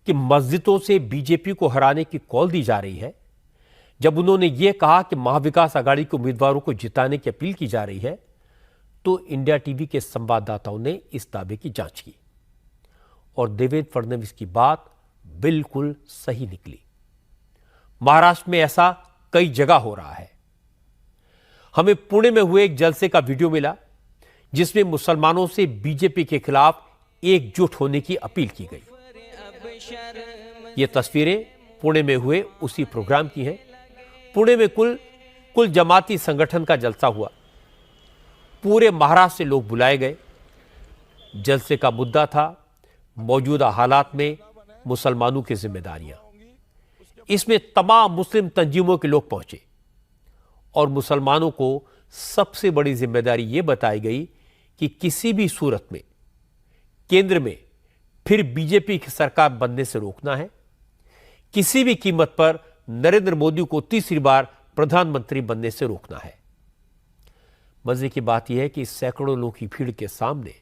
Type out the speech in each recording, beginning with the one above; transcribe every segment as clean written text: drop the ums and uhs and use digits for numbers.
कि मस्जिदों से बीजेपी को हराने की कॉल दी जा रही है, जब उन्होंने ये कहा कि महाविकास आघाड़ी के उम्मीदवारों को जिताने की अपील की जा रही है, तो इंडिया टीवी के संवाददाताओं ने इस दावे की जांच की और देवेंद्र फडणवीस की बात बिल्कुल सही निकली। महाराष्ट्र में ऐसा कई जगह हो रहा है। हमें पुणे में हुए एक जलसे का वीडियो मिला जिसमें मुसलमानों से बीजेपी के खिलाफ एकजुट होने की अपील की गई। ये तस्वीरें पुणे में हुए उसी प्रोग्राम की हैं। पुणे में कुल जमाती संगठन का जलसा हुआ। पूरे महाराष्ट्र से लोग बुलाए गए। जलसे का मुद्दा था मौजूदा हालात में मुसलमानों की जिम्मेदारियां। इसमें तमाम मुस्लिम तंजीमों के लोग पहुंचे और मुसलमानों को सबसे बड़ी जिम्मेदारी यह बताई गई कि किसी भी सूरत में केंद्र में फिर बीजेपी की सरकार बनने से रोकना है। किसी भी कीमत पर नरेंद्र मोदी को तीसरी बार प्रधानमंत्री बनने से रोकना है। मजे की बात यह है कि सैकड़ों लोगों की भीड़ के सामने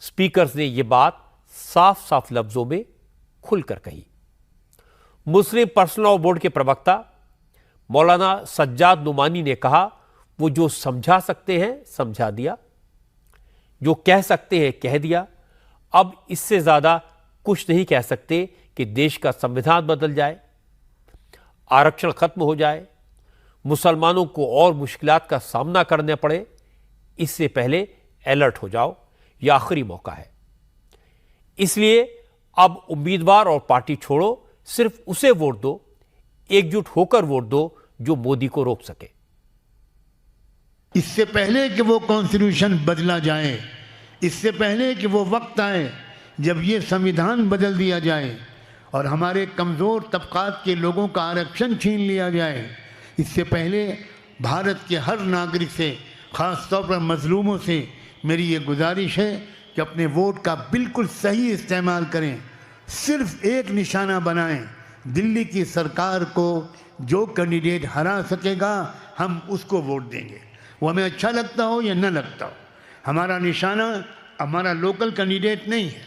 स्पीकर्स ने यह बात साफ साफ लफ्जों में खुलकर कही। मुस्लिम पर्सनल लॉ बोर्ड के प्रवक्ता मौलाना सज्जाद नुमानी ने कहा, वो जो समझा सकते हैं समझा दिया, जो कह सकते हैं कह दिया। अब इससे ज्यादा कुछ नहीं कह सकते कि देश का संविधान बदल जाए, आरक्षण खत्म हो जाए, मुसलमानों को और मुश्किलात का सामना करना पड़े। इससे पहले अलर्ट हो जाओ, यह आखिरी मौका है। इसलिए अब उम्मीदवार और पार्टी छोड़ो, सिर्फ उसे वोट दो, एकजुट होकर वोट दो जो मोदी को रोक सके। इससे पहले कि वो कॉन्स्टिट्यूशन बदला जाए, इससे पहले कि वो वक्त आए जब ये संविधान बदल दिया जाए और हमारे कमज़ोर तबकात के लोगों का आरक्षण छीन लिया जाए, इससे पहले भारत के हर नागरिक से, ख़ास तौर पर मजलूमों से मेरी ये गुजारिश है कि अपने वोट का बिल्कुल सही इस्तेमाल करें। सिर्फ एक निशाना बनाएं, दिल्ली की सरकार को जो कैंडिडेट हरा सकेगा हम उसको वोट देंगे, वो हमें अच्छा लगता हो या न लगता हो। हमारा निशाना हमारा लोकल कैंडिडेट नहीं है,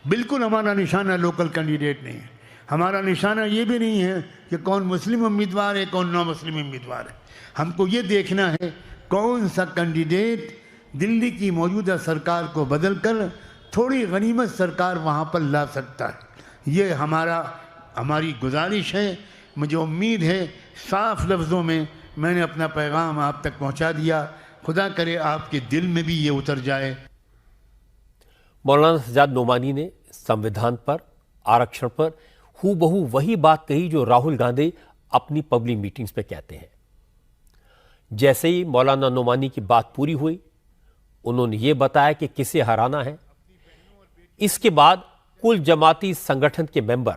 बिल्कुल हमारा निशाना लोकल कैंडिडेट नहीं है। हमारा निशाना ये भी नहीं है कि कौन मुस्लिम उम्मीदवार है, कौन नॉन मुस्लिम उम्मीदवार है। हमको ये देखना है कौन सा कैंडिडेट दिल्ली की मौजूदा सरकार को बदलकर थोड़ी गनीमत सरकार वहाँ पर ला सकता है। ये हमारी गुजारिश है। मुझे उम्मीद है साफ लफ्ज़ों में मैंने अपना पैगाम आप तक पहुँचा दिया। खुदा करे आपके दिल में भी ये उतर जाए। मौलाना सज्जाद नोमानी ने संविधान पर, आरक्षण पर हूबहू वही बात कही जो राहुल गांधी अपनी पब्लिक मीटिंग्स में कहते हैं। जैसे ही मौलाना नोमानी की बात पूरी हुई, उन्होंने ये बताया कि किसे हराना है। इसके बाद कुल जमाती संगठन के मेंबर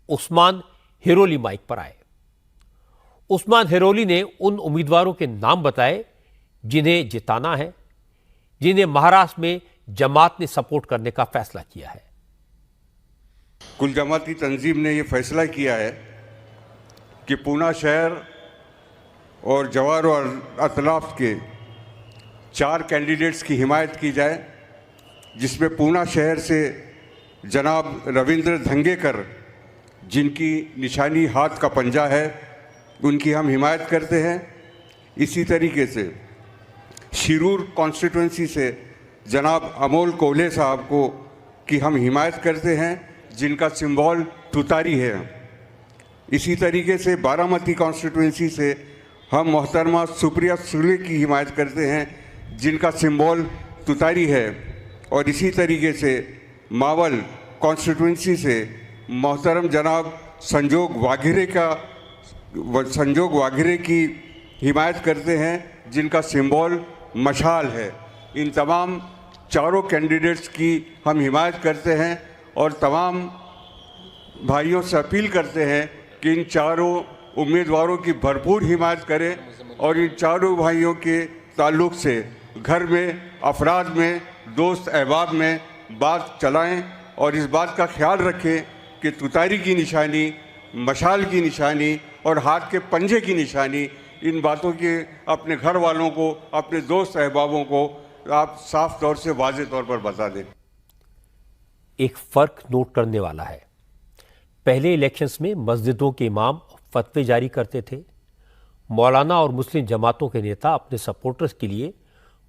उस्मान हिरोली माइक पर आए। उस्मान हिरोली ने उन उम्मीदवारों के नाम बताए जिन्हें जिताना है, जिन्हें महाराष्ट्र में जमात ने सपोर्ट करने का फैसला किया है। कुल जमाती तंजीम ने यह फैसला किया है कि पूना शहर और जवार और अतलाफ के 4 कैंडिडेट्स की हिमायत की जाए, जिसमें पूना शहर से जनाब रविंद्र धंगेकर, जिनकी निशानी हाथ का पंजा है, उनकी हम हिमायत करते हैं। इसी तरीके से शिरूर कॉन्स्टिट्यूंसी से जनाब अमोल कोल्हे साहब को की हम हिमायत करते हैं, जिनका सिंबल तुतारी है। इसी तरीके से बारामती कॉन्स्टिट्यूंसी से हम मोहतरमा सुप्रिया सुले की हिमायत करते हैं, जिनका सिंबल तुतारी है। और इसी तरीके से मावल कॉन्स्टिट्यूंसी से मोहतरम जनाब संजोग वाघेरे की हिमायत करते हैं, जिनका सिंबल मशाल है। इन तमाम 4 कैंडिडेट्स की हम हिमायत करते हैं और तमाम भाइयों से अपील करते हैं कि इन 4 उम्मीदवारों की भरपूर हिमायत करें और इन 4 भाइयों के ताल्लुक़ से घर में, अफराद में, दोस्त अहबाब में बात चलाएं और इस बात का ख्याल रखें कि तुतारी की निशानी, मशाल की निशानी और हाथ के पंजे की निशानी, इन बातों के अपने घर वालों को, अपने दोस्त अहबाबों को आप साफ तौर से वाज़ेह तौर पर बता दें। एक फर्क नोट करने वाला है। पहले इलेक्शंस में मस्जिदों के इमाम फतवे जारी करते थे। मौलाना और मुस्लिम जमातों के नेता अपने सपोर्टर्स के लिए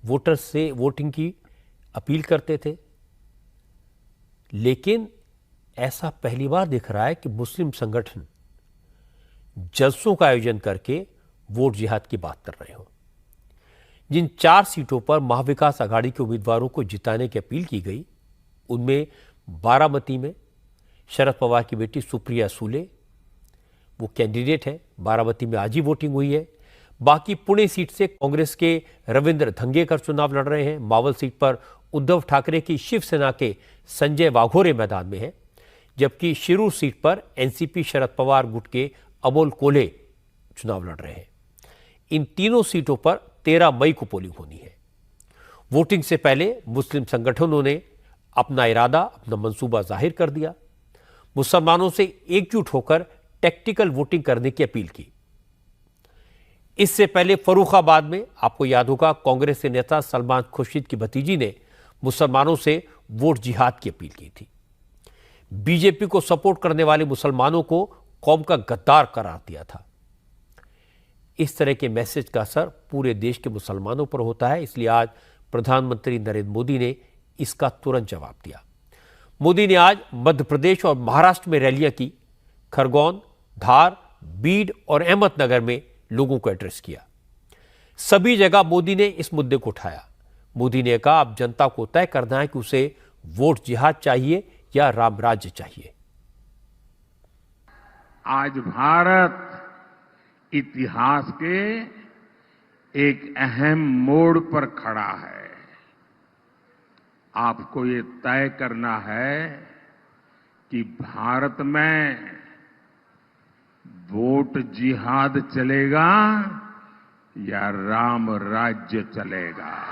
वोटर्स से वोटिंग की अपील करते थे। लेकिन ऐसा पहली बार दिख रहा है कि मुस्लिम संगठन जलसों का आयोजन करके वोट जिहाद की बात कर रहे हो। जिन 4 सीटों पर महाविकास आघाड़ी के उम्मीदवारों को जिताने की अपील की गई, उनमें बारामती में शरद पवार की बेटी सुप्रिया सूले वो कैंडिडेट है। बारामती में आज ही वोटिंग हुई है। बाकी पुणे सीट से कांग्रेस के रविंद्र धंगेकर चुनाव लड़ रहे हैं। मावल सीट पर उद्धव ठाकरे की शिवसेना के संजय वाघोरे मैदान में है, जबकि शिरूर सीट पर एनसीपी शरद पवार गुट के अमोल कोल्हे चुनाव लड़ रहे हैं। इन तीनों सीटों पर 13 मई को पोलिंग होनी है। वोटिंग से पहले मुस्लिम संगठनों ने अपना इरादा, अपना मंसूबा जाहिर कर दिया। मुसलमानों से एकजुट होकर टैक्टिकल वोटिंग करने की अपील की। इससे पहले फर्रुखाबाद में आपको याद होगा, कांग्रेस के नेता सलमान खुर्शीद की भतीजी ने मुसलमानों से वोट जिहाद की अपील की थी। बीजेपी को सपोर्ट करने वाले मुसलमानों को कौम का गद्दार करार दिया था। इस तरह के मैसेज का असर पूरे देश के मुसलमानों पर होता है। इसलिए आज प्रधानमंत्री नरेंद्र मोदी ने इसका तुरंत जवाब दिया। मोदी ने आज मध्य प्रदेश और महाराष्ट्र में रैलियां की। खरगोन, धार, बीड और अहमदनगर में लोगों को एड्रेस किया। सभी जगह मोदी ने इस मुद्दे को उठाया। मोदी ने कहा, अब जनता को तय करना है कि उसे वोट जिहाद चाहिए या राम राज्य चाहिए। आज भारत इतिहास के एक अहम मोड़ पर खड़ा है। आपको ये तय करना है कि भारत में वोट जिहाद चलेगा या राम राज्य चलेगा।